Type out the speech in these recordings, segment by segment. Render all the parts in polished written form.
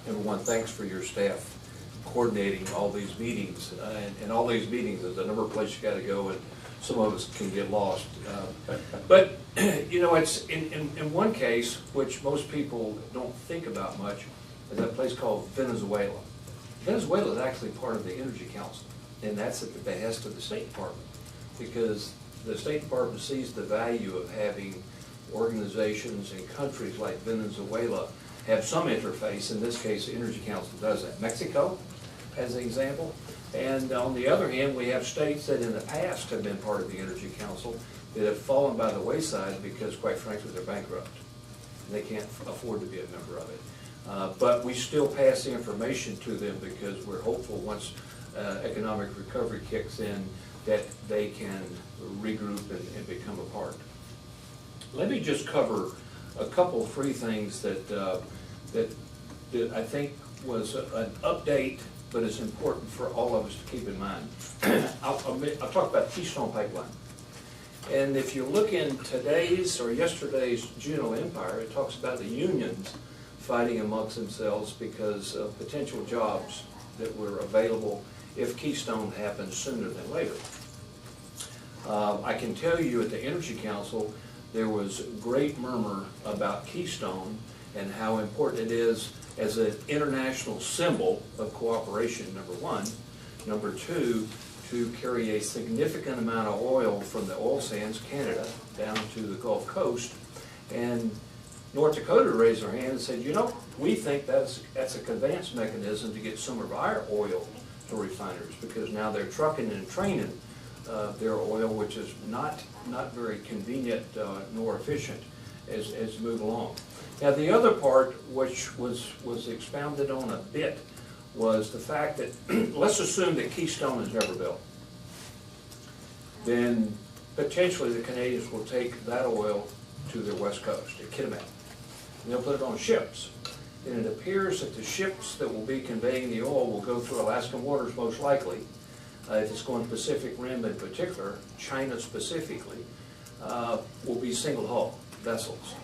Number one, thanks for your staff coordinating all these meetings. And all these meetings, there's a number of places you got to go, and some of us can get lost. But, you know, it's in one case, which most people don't think about much, is that place called Venezuela. Venezuela is actually part of the Energy Council, and that's at the behest of the State Department, because the State Department sees the value of having organizations in countries like Venezuela have some interface. In this case, the Energy Council does that. Mexico, as an example. And on the other hand, we have states that in the past have been part of the Energy Council that have fallen by the wayside because, quite frankly, they're bankrupt. And they can't afford to be a member of it. But we still pass the information to them because we're hopeful once economic recovery kicks in that they can regroup and become a part. Let me just cover a couple, three things that that I think was an update, but it's important for all of us to keep in mind. I'll talk about Keystone Pipeline. And if you look in today's or yesterday's Juneau Empire, it talks about the unions fighting amongst themselves because of potential jobs that were available if Keystone happens sooner than later. I can tell you at the Energy Council, there was great murmur about Keystone and how important it is as an international symbol of cooperation, number one. Number two, to carry a significant amount of oil from the oil sands, Canada, down to the Gulf Coast. And North Dakota raised their hand and said, you know, we think that's a conveyance mechanism to get some of our oil to refineries, because now they're trucking and training their oil, which is not very convenient nor efficient as you move along. Now the other part, which was expounded on a bit, was the fact that let's assume that Keystone is never built. Then potentially the Canadians will take that oil to their west coast, at Kitimat, and they'll put it on ships. And it appears that the ships that will be conveying the oil will go through Alaskan waters most likely. If it's going Pacific Rim in particular, China specifically, will be single hull vessels.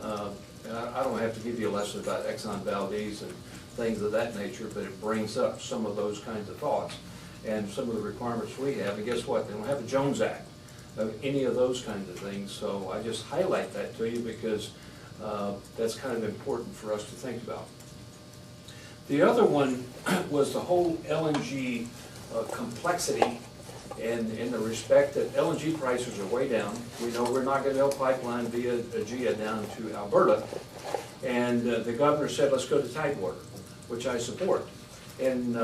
And I don't have to give you a lesson about Exxon Valdez and things of that nature, but it brings up some of those kinds of thoughts and some of the requirements we have. And guess what? They don't have a Jones Act of any of those kinds of things. So I just highlight that to you because that's kind of important for us to think about. The other one was the whole LNG complexity, and in the respect that LNG prices are way down. We know we're not going to build a pipeline via AGEA down to Alberta, and the governor said let's go to Tidewater, which I support. And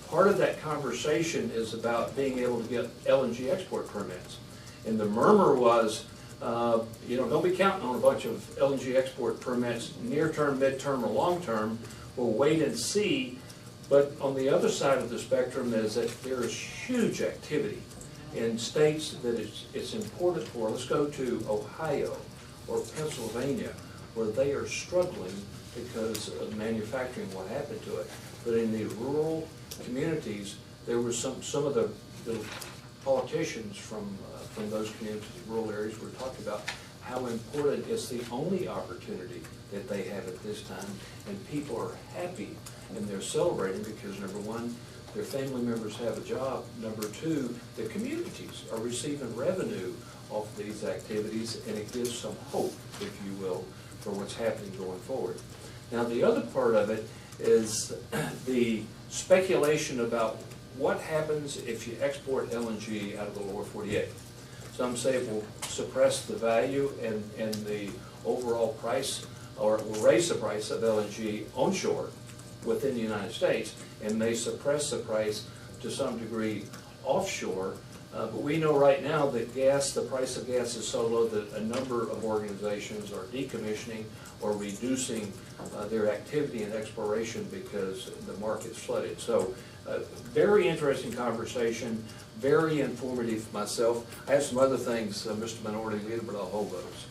part of that conversation is about being able to get LNG export permits. And the murmur was, you know, don't be counting on a bunch of LNG export permits near term, mid-term, or long term. We'll wait and see. But on the other side of the spectrum is that there is huge activity in states that it's important for. Let's go to Ohio or Pennsylvania, where they are struggling because of manufacturing, what happened to it. But in the rural communities, there were some of the politicians from those communities, rural areas, were talking about how important it's the only opportunity that they have at this time, and people are happy and they're celebrating because, number one, their family members have a job. Number two, the communities are receiving revenue off these activities, and it gives some hope, if you will, for what's happening going forward. Now, the other part of it is the speculation about what happens if you export LNG out of the lower 48. Some say it will suppress the value and the overall price, or it will raise the price of LNG onshore within the United States, and may suppress the price to some degree offshore. But we know right now that the price of gas is so low that a number of organizations are decommissioning or reducing their activity in exploration because the market's flooded. So very interesting conversation, very informative myself. I have some other things, Mr. Minority Leader, but I'll hold those.